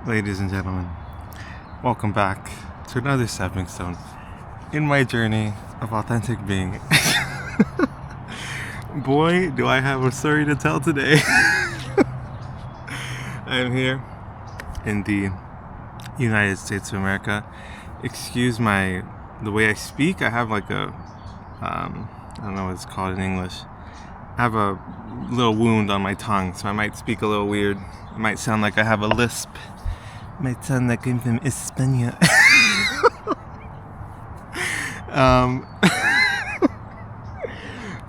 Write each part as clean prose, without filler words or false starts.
Ladies and gentlemen, welcome back to another stepping stone in my journey of authentic being. Boy, do I have a story to tell today. I am here in the United States of America. Excuse the way I speak. I have like I don't know what it's called in English. I have a little wound on my tongue, so I might speak a little weird. It might sound like I have a lisp. It might sound like I'm from España.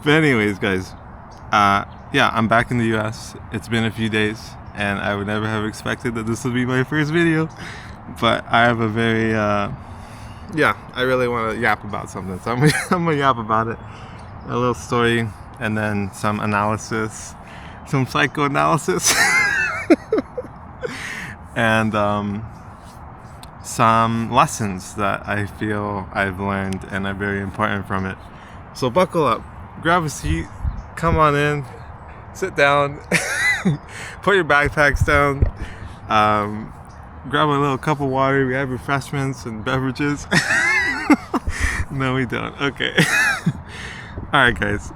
But anyways, guys, I'm back in the US. It's been a few days, and I would never have expected that this would be my first video. But I have a very, I really want to yap about something, so I'm gonna yap about it. A little story, and then some analysis, some psychoanalysis, and some lessons that I feel I've learned and are very important from it. So buckle up, grab a seat, come on in, sit down, put your backpacks down, grab a little cup of water. We have refreshments and beverages. No, we don't. Okay. Alright, guys.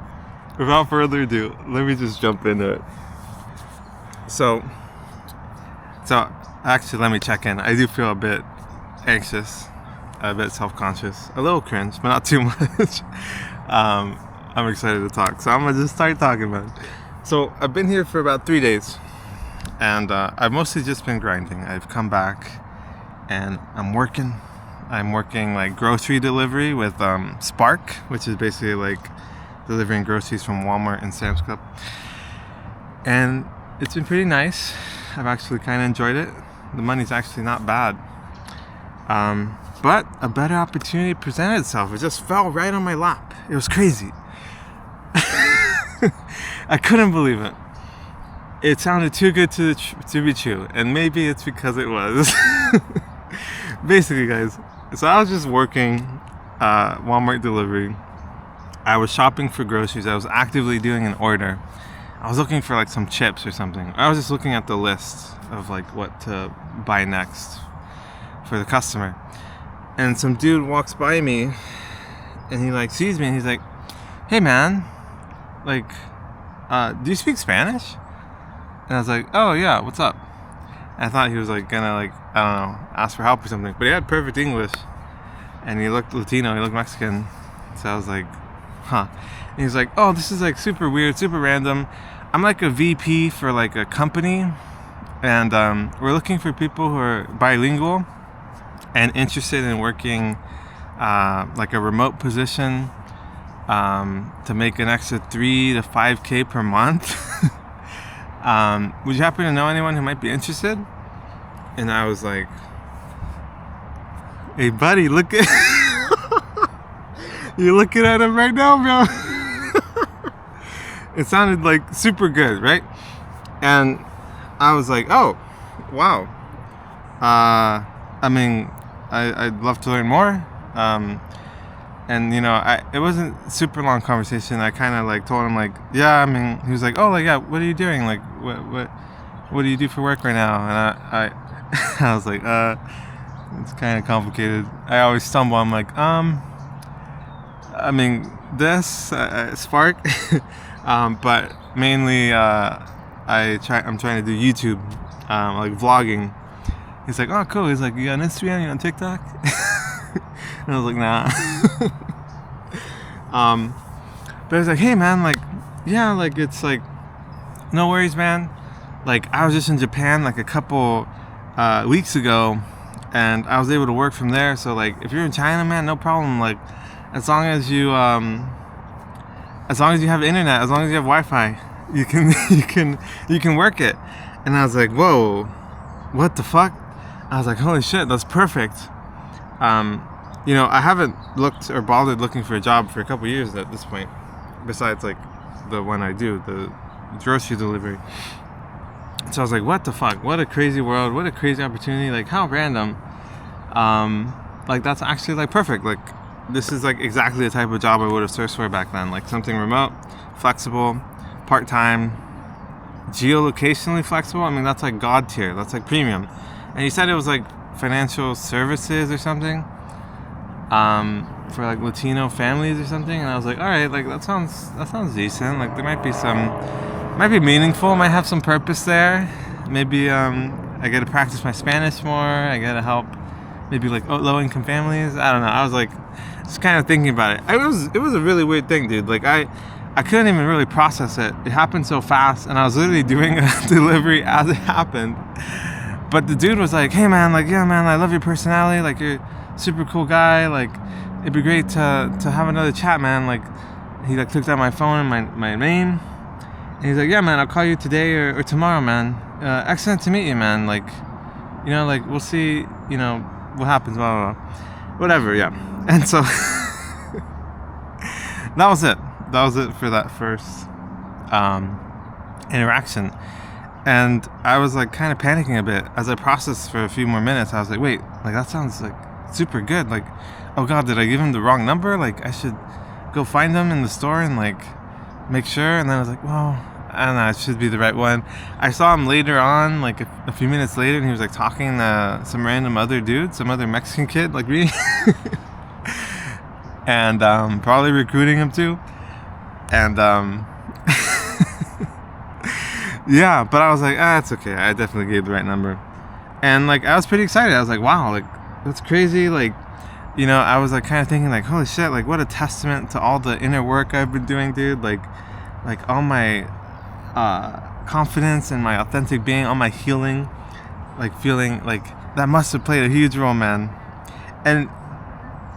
Without further ado, let me just jump into it. So actually, let me check in. I do feel a bit anxious, a bit self-conscious, a little cringe, but not too much. I'm excited to talk, so I'm gonna just start talking about it. So I've been here for about 3 days, and I've mostly just been grinding. I've come back, and I'm working like grocery delivery with Spark, which is basically like delivering groceries from Walmart and Sam's Club. And it's been pretty nice. I've actually kind of enjoyed it. The money's actually not bad. But a better opportunity presented itself. It just fell right on my lap. It was crazy. I couldn't believe it. It sounded too good to be true. And maybe it's because it was. Basically, guys, so I was just working Walmart delivery. I was shopping for groceries. I was actively doing an order. I was looking for like some chips or something. I was just looking at the list of like what to buy next for the customer. And some dude walks by me and he like sees me and he's like, "Hey man, like, do you speak Spanish?" And I was like, "Oh yeah, what's up?" And I thought he was like gonna like, I don't know, ask for help or something. But he had perfect English and he looked Latino, he looked Mexican. So I was like, huh. And he's like, "Oh, this is like super weird, super random. I'm like a VP for like a company, and we're looking for people who are bilingual and interested in working like a remote position to make an extra 3 to 5K per month. Would you happen to know anyone who might be interested?" And I was like, "Hey buddy, look at you're looking at him right now, bro." It sounded like super good, right? And I was like, "Oh, wow. I mean, I'd love to learn more." And you know, it wasn't super long conversation. I kind of like told him like, "Yeah, I mean," he was like, "Oh, like yeah, what are you doing? Like, what do you do for work right now?" And I I was like, it's kind of complicated. I always stumble. I'm like, I mean, this Spark, but mainly I'm trying to do YouTube, like vlogging. He's like, "Oh, cool." He's like, "You on Instagram? You on TikTok?" And I was like, "Nah." But I was like, "Hey man, like, yeah, like it's like, no worries, man. Like I was just in Japan like a couple weeks ago, and I was able to work from there. So like, if you're in China, man, no problem. Like, as long as you have internet, as long as you have Wi-Fi, you can work it." And I was like, "Whoa, what the fuck?" I was like, "Holy shit, that's perfect." You know, I haven't looked or bothered looking for a job for a couple years at this point, besides like the one I do, the grocery delivery. So I was like, "What the fuck? What a crazy world! What a crazy opportunity! Like, how random! Like, that's actually like perfect. Like, this is like exactly the type of job I would have searched for back then. Like something remote, flexible, part-time, geolocationally flexible. I mean, that's like God tier. That's like premium. and he said it was like financial services or something, for like Latino families or something. And I was like, all right, like that sounds decent. Like there might be meaningful, might have some purpose there. Maybe I get to practice my Spanish more. I get to help maybe like low income families. I don't know. I was like just kind of thinking about it. It was a really weird thing, dude. Like I couldn't even really process it. It happened so fast, and I was literally doing a delivery as it happened. But the dude was like, hey man, like, yeah man, I love your personality, like you're a super cool guy, like it'd be great to have another chat, man. Like he like clicked on my phone and my name, and he's like, yeah man, I'll call you today or tomorrow, man. Excellent to meet you, man. Like, you know, like we'll see, you know, what happens, blah blah blah. Whatever, yeah. And so that was it. That was it for that first interaction. And I was like kind of panicking a bit as I processed for a few more minutes. I was like, wait, like that sounds like super good. Like, oh God, did I give him the wrong number? Like I should go find him in the store and like make sure. And then I was like, well, I don't know, it should be the right one. I saw him later on, like a few minutes later, and he was like talking to some random other dude, some other Mexican kid like me. And probably recruiting him too. And yeah, but I was like, it's okay. I definitely gave the right number. And like I was pretty excited. I was like, wow, like that's crazy. Like, you know, I was like kind of thinking like, holy shit, like what a testament to all the inner work I've been doing, dude. Like all my confidence and my authentic being, all my healing, like feeling like that must have played a huge role, man. And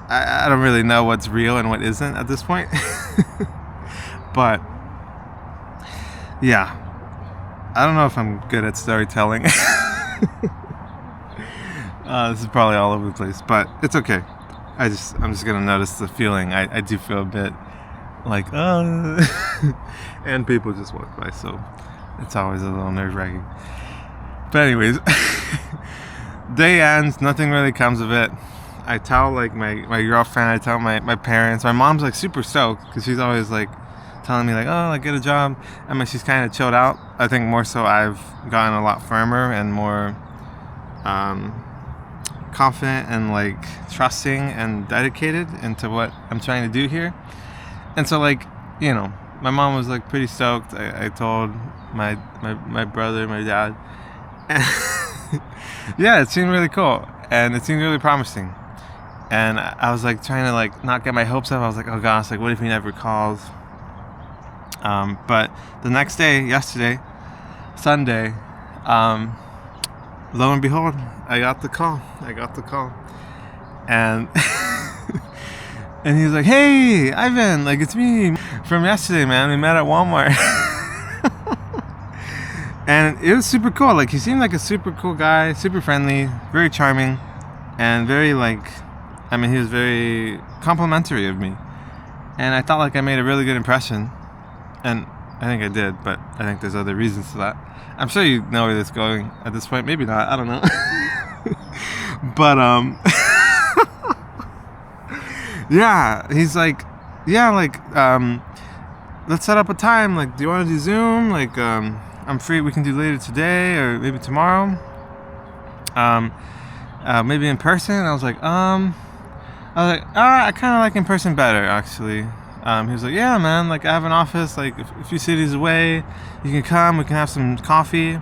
I don't really know what's real and what isn't at this point. But yeah, I don't know if I'm good at storytelling. This is probably all over the place, but it's okay. I'm just gonna notice the feeling. I do feel a bit like and people just walk by, so it's always a little nerve-wracking. But anyways, day ends, nothing really comes of it. I tell like my girlfriend, I tell my parents. My mom's like super stoked because she's always like telling me like, oh, like get a job. I mean, she's kind of chilled out. I think more so I've gotten a lot firmer and more confident and like trusting and dedicated into what I'm trying to do here. And so like, you know, my mom was like pretty stoked. I told my brother, my dad, and yeah, it seemed really cool and it seemed really promising. And I was like trying to like not get my hopes up. I was like, oh gosh, like what if he never calls? But the next day, yesterday, Sunday, lo and behold, I got the call. And and he was like, hey, Ivan, like it's me from yesterday, man. We met at Walmart. And it was super cool. Like he seemed like a super cool guy, super friendly, very charming, and very like, I mean, he was very complimentary of me. And I thought like I made a really good impression. And I think I did, but I think there's other reasons to that. I'm sure you know where this is going at this point. Maybe not. I don't know. But yeah, he's like, yeah, like let's set up a time. Like, do you want to do Zoom? Like, I'm free. We can do later today or maybe tomorrow. Maybe in person. And I was like, I kind of like in person better, actually. He was like, yeah, man, like I have an office like a few cities away. You can come, we can have some coffee.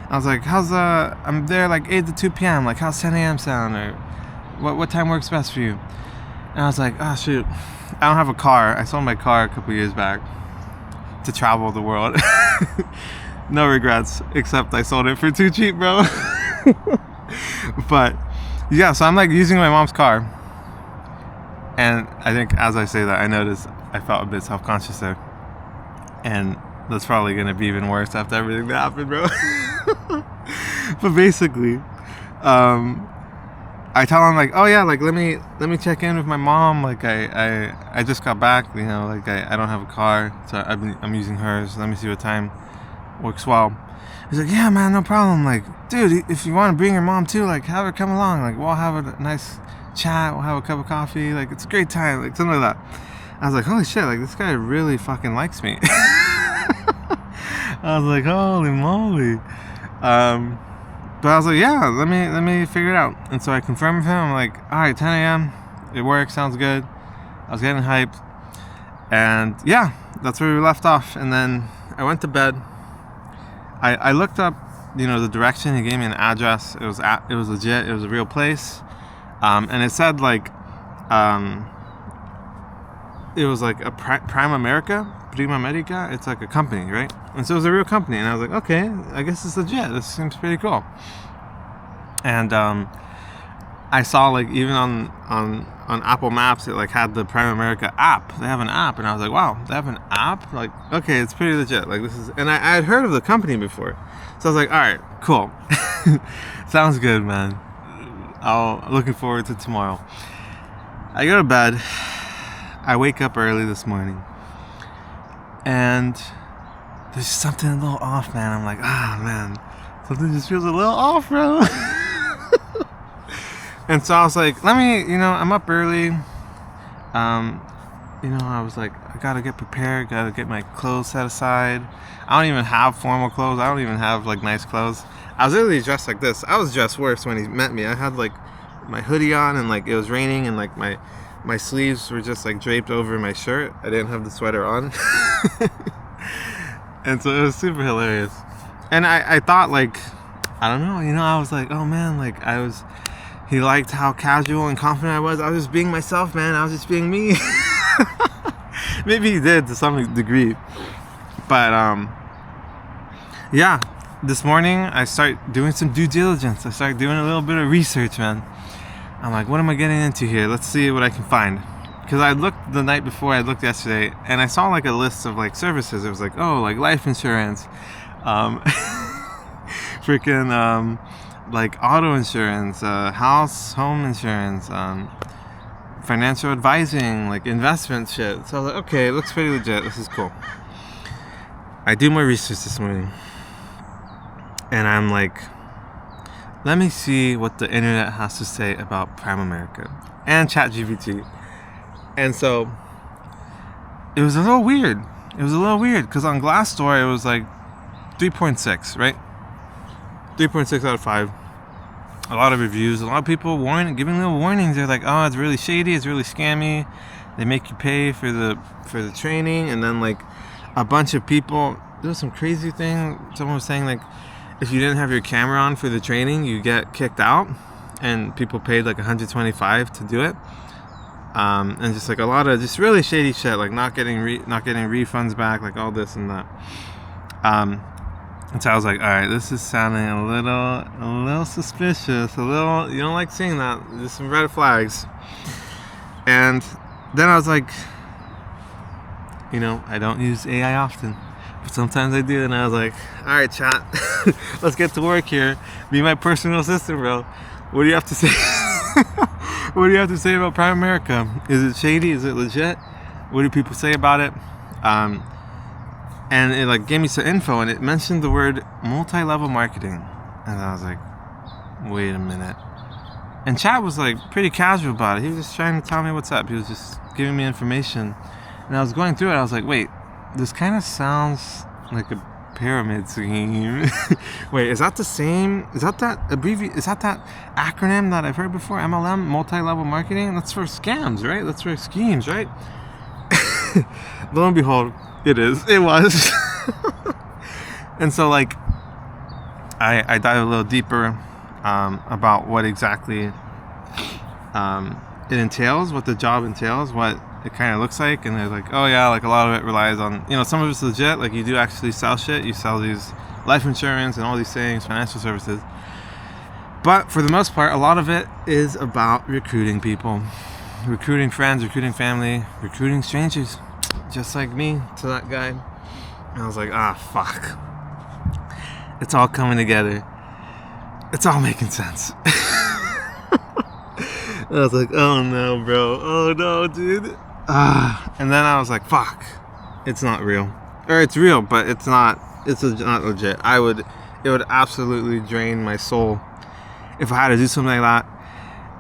I was like, I'm there like 8 to 2 p.m. Like, how's 10 a.m. sound? Or what time works best for you? And I was like, oh, shoot. I don't have a car. I sold my car a couple years back to travel the world. No regrets, except I sold it for too cheap, bro. But yeah, so I'm like using my mom's car. And I think as I say that, I noticed I felt a bit self-conscious there. And that's probably going to be even worse after everything that happened, bro. But basically, I tell him like, oh yeah, like let me check in with my mom. Like I just got back, you know, like I don't have a car, so I'm using hers. Let me see what time works well. He's like, yeah, man, no problem. Like, dude, if you want to bring your mom too, like have her come along. Like we'll have a nice chat, we'll have a cup of coffee, like it's a great time, like something like that. I was like, holy shit, like this guy really fucking likes me. I was like, holy moly. But I was like, yeah, let me figure it out. And so I confirmed with him. I'm like, all right, 10 a.m. It works. Sounds good. I was getting hyped. And yeah, that's where we left off. And then I went to bed. I looked up, the direction. He gave me an address. It was legit. It was a real place. And it said like, it was like a Prima America. It's like a company, right? And so it was a real company. And I was like, okay, I guess it's legit. This seems pretty cool. And I saw like even on Apple Maps, it like had the Prime America app. They have an app, and I was like, wow, they have an app? Like, okay, it's pretty legit. Like, this is, and I had heard of the company before, so I was like, all right, cool, sounds good, man. Looking forward to tomorrow. I go to bed. I wake up early this morning, and there's something a little off, man. I'm like, man, something just feels a little off, bro. And so I was like, let me, I'm up early. I was like, I gotta get prepared, gotta get my clothes set aside. I don't even have formal clothes. I don't even have like nice clothes. I was literally dressed like this. I was dressed worse when he met me. I had like my hoodie on, and like it was raining, and like my sleeves were just like draped over my shirt. I didn't have the sweater on. And so it was super hilarious. And I thought like, I don't know, I was like, oh man, like he liked how casual and confident I was. I was just being myself, man. I was just being me. Maybe he did to some degree. But yeah, this morning I start doing some due diligence. I start doing a little bit of research, man. I'm like, what am I getting into here? Let's see what I can find. Because I looked the night before, I looked yesterday, and I saw like a list of like services. It was like, oh, like life insurance, freaking like auto insurance, home insurance, financial advising, like investment shit. So I was like, okay, it looks pretty legit. This is cool. I do my research this morning, and I'm like, let me see what the internet has to say about Prime America and ChatGPT. And so it was a little weird. Because on Glassdoor it was like 3.6, right? 3.6 out of 5. A lot of reviews, a lot of people giving little warnings. They're like, oh, it's really shady, it's really scammy. They make you pay for the training, and then like a bunch of people. There was some crazy thing. Someone was saying like, if you didn't have your camera on for the training, you get kicked out, and people paid like $125 to do it. And just like a lot of just really shady shit, like not getting refunds back, like all this and that. And so I was like, all right, this is sounding a little suspicious, you don't like seeing that. There's some red flags. And then I was like, I don't use AI often, but sometimes I do. And I was like, all right, chat, let's get to work here. Be my personal assistant, bro. What do you have to say? What do you have to say about Prime America? Is it shady? Is it legit? What do people say about it? And it like gave me some info, and it mentioned the word multi-level marketing. And I was like, wait a minute. And chat was like pretty casual about it. He was just trying to tell me what's up. He was just giving me information. And I was going through it. I was like, wait, this kind of sounds like a pyramid scheme. Wait, is that the same? Is that that acronym that I've heard before? MLM, multi-level marketing? That's for scams, right? That's for schemes, right? Lo and behold, it was. And so like I dive a little deeper about what exactly it entails, what the job entails, what it kind of looks like. And they're like, oh yeah, like a lot of it relies on, some of it's legit, like you do actually sell shit. You sell these life insurance and all these things, financial services. But for the most part, a lot of it is about recruiting people, recruiting friends, recruiting family, recruiting strangers, just like me to that guy. And I was like, fuck. It's all coming together. It's all making sense. I was like, oh no, bro. Oh no, dude. And then I was like, fuck. It's not real. Or it's real, but it's not legit. It would absolutely drain my soul if I had to do something like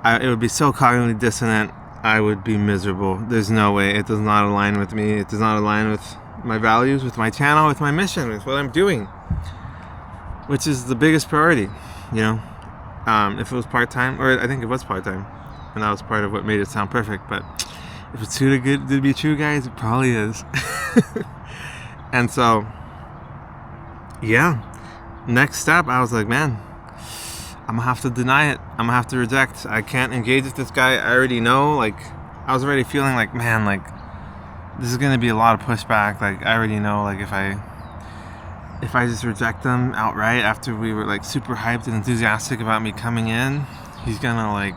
that. It would be so cognitively dissonant. I would be miserable. There's no way. It does not align with me. It does not align with my values, with my channel, with my mission, with what I'm doing, which is the biggest priority. you know. If it was part-time, or I think it was part-time, and that was part of what made it sound perfect, but if it's too good to be true, guys, it probably is. And so, yeah, next step, I was like, man, I'm gonna have to deny it. I'm gonna have to reject. I can't engage with this guy. I already know, like, I was already feeling like, man, like, this is gonna be a lot of pushback. Like, I already know, like, if I just reject them outright after we were like super hyped and enthusiastic about me coming in, he's gonna like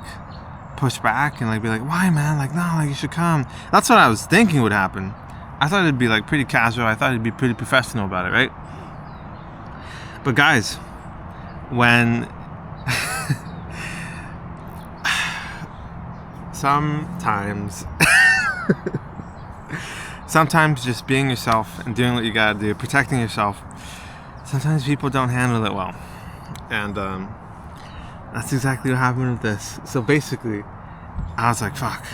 push back and like be like, why, man? Like, no, like, you should come. That's what I was thinking would happen. I thought it'd be like pretty casual. I thought it'd be pretty professional about it, right? But guys, when sometimes just being yourself and doing what you gotta do, protecting yourself, sometimes people don't handle it well. And that's exactly what happened with this. So basically, I was like, fuck,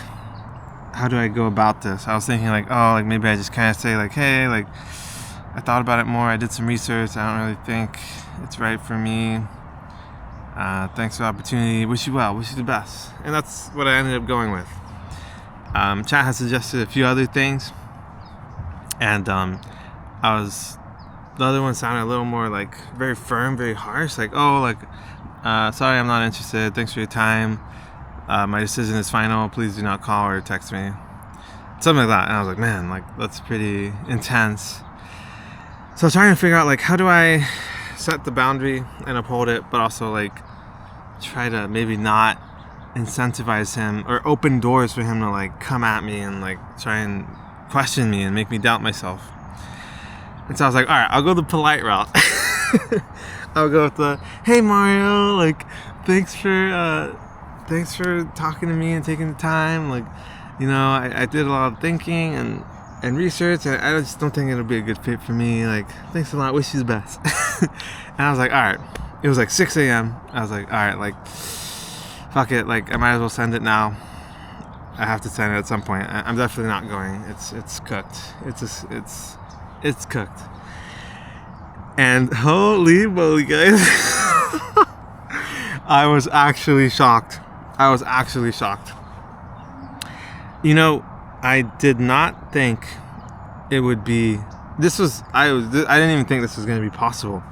how do I go about this? I was thinking like, oh, like maybe I just kind of say like, hey, like, I thought about it more, I did some research, I don't really think it's right for me. Thanks for the opportunity, wish you well, wish you the best. And that's what I ended up going with. Chat has suggested a few other things, and the other one sounded a little more like very firm, very harsh, like, oh, like, sorry, I'm not interested, thanks for your time, my decision is final, please do not call or text me, something like that. And I was like, man, like, that's pretty intense. So I was trying to figure out like, how do I set the boundary and uphold it, but also like try to maybe not incentivize him or open doors for him to like come at me and like try and question me and make me doubt myself. And so I was like, all right, I'll go the polite route. I'll go with the, hey Mario, like, thanks for talking to me and taking the time. Like, you know, I did a lot of thinking and research, and I just don't think it'll be a good fit for me. Like, thanks a lot, wish you the best. And I was like, all right. It was like 6 a.m. I was like, all right, like, fuck it. Like, I might as well send it now. I have to send it at some point. I'm definitely not going. It's cooked. It's cooked. And holy moly, guys. I was actually shocked. You know, I did not think it would be, I didn't even think this was going to be possible.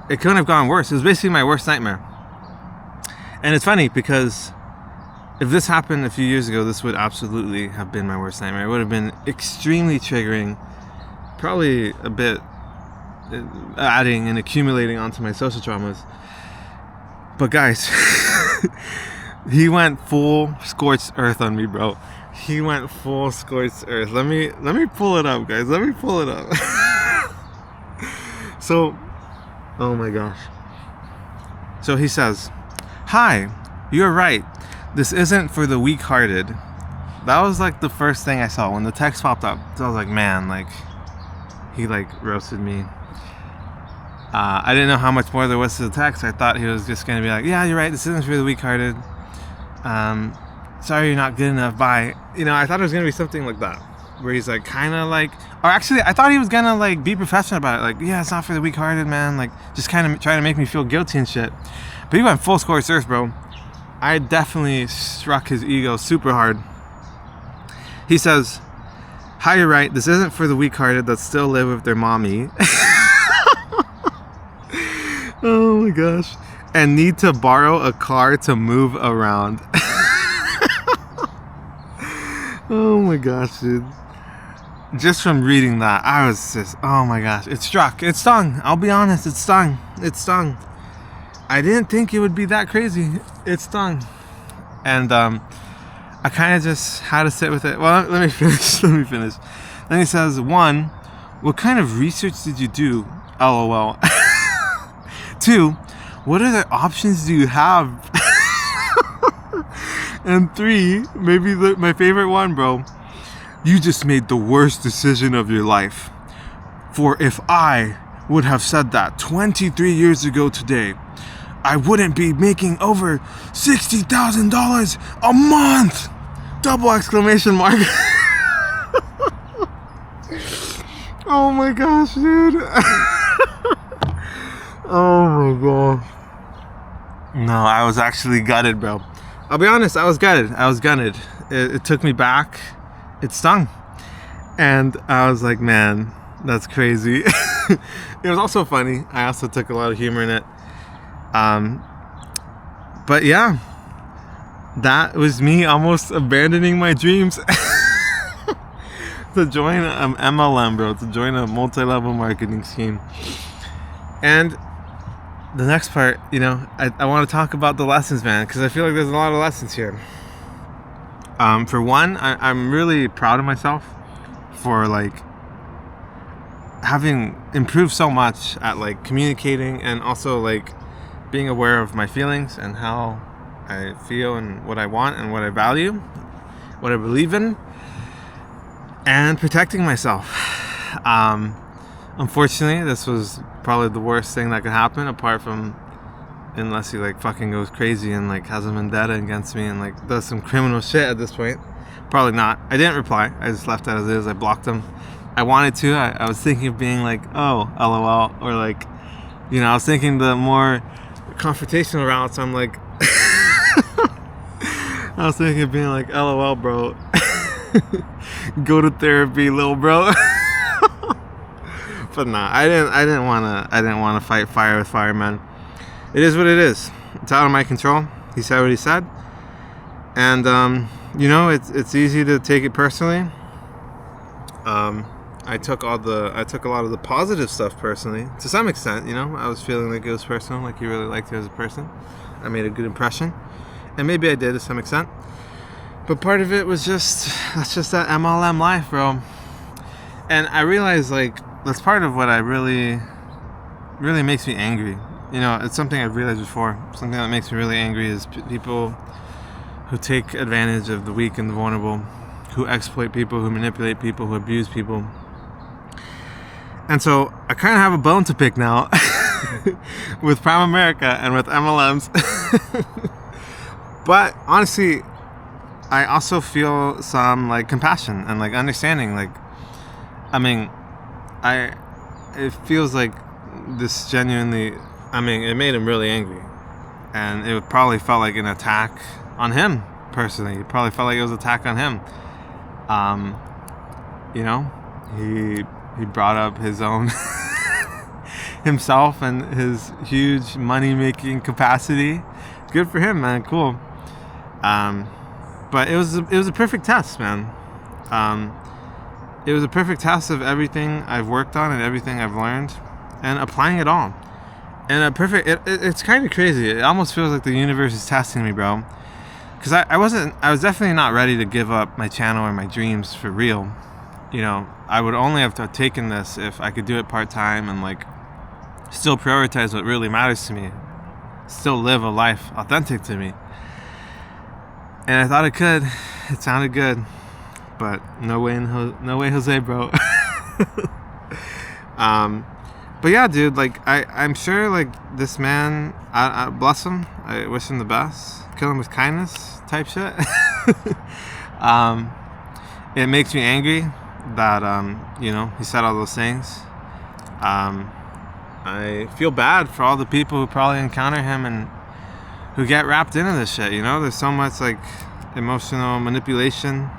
It couldn't have gone worse. It was basically my worst nightmare. And it's funny because if this happened a few years ago, this would absolutely have been my worst nightmare. It would have been extremely triggering, probably a bit adding and accumulating onto my social traumas. But guys, he went full scorched earth on me, bro. He went full scorched earth. Let me pull it up, guys. Let me pull it up. So, oh my gosh. So he says, hi, you're right. This isn't for the weak-hearted. That was like the first thing I saw when the text popped up. So I was like, man, like, he like roasted me. I didn't know how much more there was to the text. I thought he was just going to be like, yeah, you're right. This isn't for the weak-hearted. Sorry, you're not good enough. Bye. You know, I thought it was going to be something like that, where he's like kind of like, or actually I thought he was going to like be professional about it. Like, yeah, it's not for the weak-hearted, man. Like, just kind of trying to make me feel guilty and shit. But he went full scorched earth, bro. I definitely struck his ego super hard. He says, hi, you're right. This isn't for the weak-hearted that still live with their mommy. Oh my gosh. And need to borrow a car to move around. Oh my gosh, dude. Just from reading that, I was just, oh my gosh. It stung. I'll be honest, it stung. I didn't think it would be that crazy. It stung. And I kind of just had to sit with it. Well, let me finish. Then he says, 1, what kind of research did you do? LOL. 2, what other options do you have? And 3, maybe my favorite one, bro. You just made the worst decision of your life. For if I would have said that 23 years ago today, I wouldn't be making over $60,000 a month! Double exclamation mark. Oh my gosh, dude. Oh my gosh. No, I was actually gutted, bro. I'll be honest, I was gutted. It took me back. It stung. And I was like, man, that's crazy. It was also funny. I also took a lot of humor in it. But yeah, that was me almost abandoning my dreams to join an MLM, bro, to join a multi-level marketing scheme. And the next part, I want to talk about the lessons, man, because I feel like there's a lot of lessons here. For one, I'm really proud of myself for like having improved so much at like communicating and also like being aware of my feelings and how I feel and what I want and what I value, what I believe in, and protecting myself. Unfortunately, this was probably the worst thing that could happen, apart from unless he like fucking goes crazy and like has a vendetta against me and like does some criminal shit at this point. Probably not. I didn't reply. I just left it as is. I blocked him. I wanted to. I was thinking of being like, oh, LOL, or like, I was thinking the more confrontational routes. I'm like, I was thinking of being like, LOL, bro. Go to therapy, little bro. But nah, I didn't wanna fight fire with fire, man. It is what it is. It's out of my control. He said what he said, and it's easy to take it personally. I took a lot of the positive stuff personally, to some extent. I was feeling like it was personal, like he really liked me as a person. I made a good impression, and maybe I did to some extent. But part of it was that's just that MLM life, bro. And I realized like that's part of what I really makes me angry. It's something I've realized before. Something that makes me really angry is people who take advantage of the weak and the vulnerable, who exploit people, who manipulate people, who abuse people. And so I kind of have a bone to pick now with Prime America and with MLMs. But honestly, I also feel some like compassion and like understanding. Like, it feels like this genuinely, it made him really angry. And it probably felt like an attack on him personally. It probably felt like it was an attack on him. He brought up his own himself and his huge money-making capacity. Good for him, man. Cool. But it was a perfect test, man. It was a perfect test of everything I've worked on and everything I've learned, and applying it all. And it's kind of crazy. It almost feels like the universe is testing me, bro. Because I was definitely not ready to give up my channel or my dreams for real. I would only have to taken this if I could do it part-time and like still prioritize what really matters to me, still live a life authentic to me. And I thought it could. It sounded good, but no way, Jose, bro. But yeah, dude, like I'm sure like this man, I bless him. I wish him the best. Kill him with kindness type shit. It makes me angry that he said all those things. I feel bad for all the people who probably encounter him and who get wrapped into this shit. There's so much like emotional manipulation,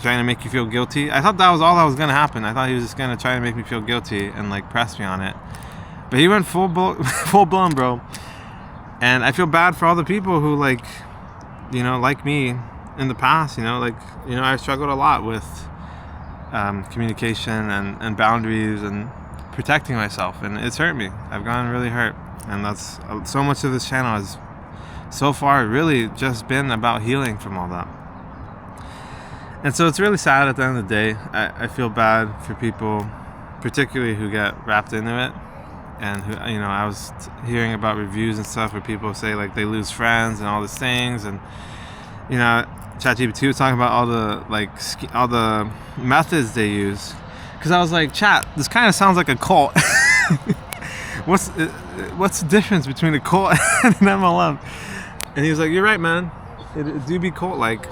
trying to make you feel guilty. I thought that was all that was gonna happen. I thought he was just gonna try to make me feel guilty and like press me on it. But he went full blown, bro. And I feel bad for all the people who like me in the past. I've struggled a lot with communication and boundaries and protecting myself, and it's hurt me. I've gotten really hurt, and that's so much of this channel has so far really just been about healing from all that. And so it's really sad at the end of the day. I feel bad for people particularly who get wrapped into it, and who I was hearing about reviews and stuff where people say like they lose friends and all these things, and ChatGPT was talking about all the methods they use. Because I was like, chat, this kind of sounds like a cult. What's the difference between a cult and an MLM? And he was like, you're right, man. It do be cult-like.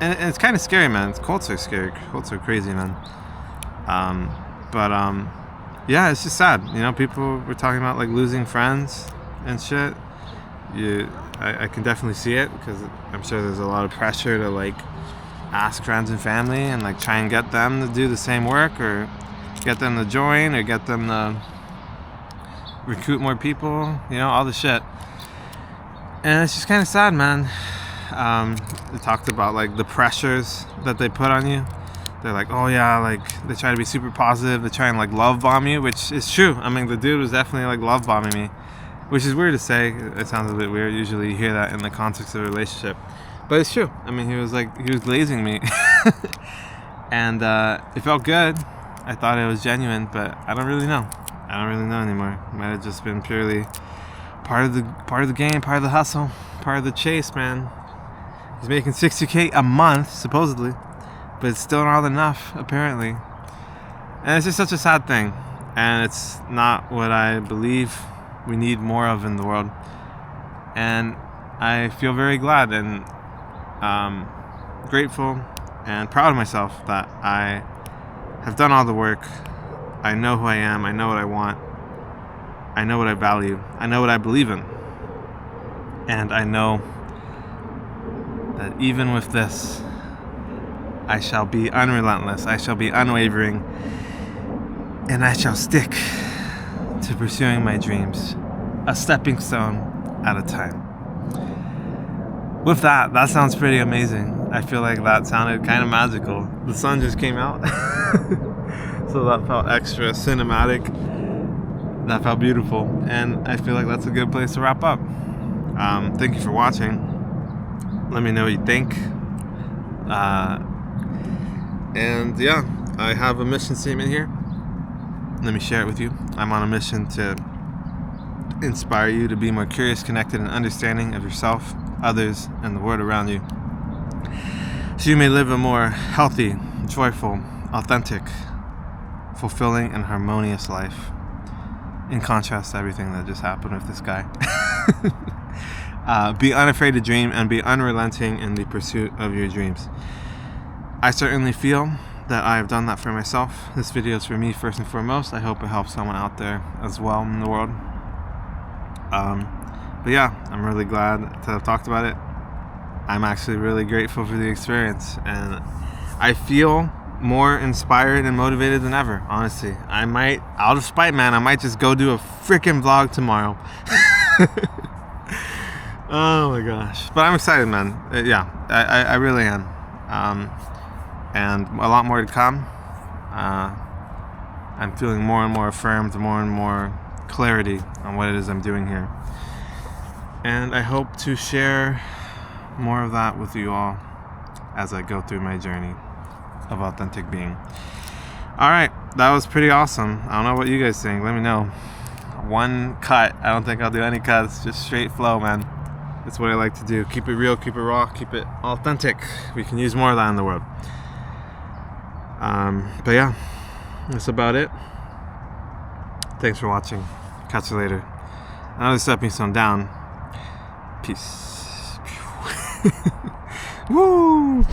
And it's kind of scary, man. Cults are scary. Cults are crazy, man. Yeah, it's just sad. People were talking about like losing friends and shit. I can definitely see it, because I'm sure there's a lot of pressure to like ask friends and family and like try and get them to do the same work, or get them to join, or get them to recruit more people, you know, all the shit. And it's just kind of sad, man. They talked about like the pressures that they put on you. They're like, oh yeah, like they try to be super positive, they try and like love bomb you, which is true. I mean, the dude was definitely like love bombing me, which is weird to say. It sounds a bit weird. Usually you hear that in the context of a relationship, but it's true. I mean, he was glazing me. And it felt good. I thought it was genuine, but I don't really know. I don't really know anymore. It might have just been purely part of the game, part of the hustle, part of the chase, man. He's making $60K a month, supposedly, but it's still not enough, apparently. And it's just such a sad thing. And it's not what I believe we need more of in the world. And I feel very glad and grateful and proud of myself that I have done all the work. I know who I am. I know what I want. I know what I value. I know what I believe in. And I know that even with this, I shall be unrelentless. I shall be unwavering. And I shall stick to pursuing my dreams, a stepping stone at a time. With that sounds pretty amazing. I feel like that sounded kind of magical. The sun just came out. So that felt extra cinematic. That felt beautiful. And I feel like that's a good place to wrap up. Thank you for watching. Let me know what you think. And yeah, I have a mission statement here. Let me share it with you. I'm on a mission to inspire you to be more curious, connected, and understanding of yourself, others, and the world around you, so you may live a more healthy, joyful, authentic, fulfilling, and harmonious life, in contrast to everything that just happened with this guy. Be unafraid to dream and be unrelenting in the pursuit of your dreams. I certainly feel that I have done that for myself. This video is for me first and foremost. I hope it helps someone out there as well in the world. But yeah, I'm really glad to have talked about it. I'm actually really grateful for the experience, and I feel more inspired and motivated than ever, honestly. I might, out of spite, man, I might just go do a freaking vlog tomorrow. Oh my gosh. But I'm excited, man. Yeah, I really am. And a lot more to come. I'm feeling more and more affirmed, more and more clarity on what it is I'm doing here. And I hope to share more of that with you all as I go through my journey of authentic being. Alright, that was pretty awesome. I don't know what you guys think. Let me know. One cut. I don't think I'll do any cuts. Just straight flow, man. That's what I like to do. Keep it real, keep it raw, keep it authentic. We can use more of that in the world. But yeah, that's about it. Thanks for watching. Catch you later. Another stepping stone down. Peace. Woo!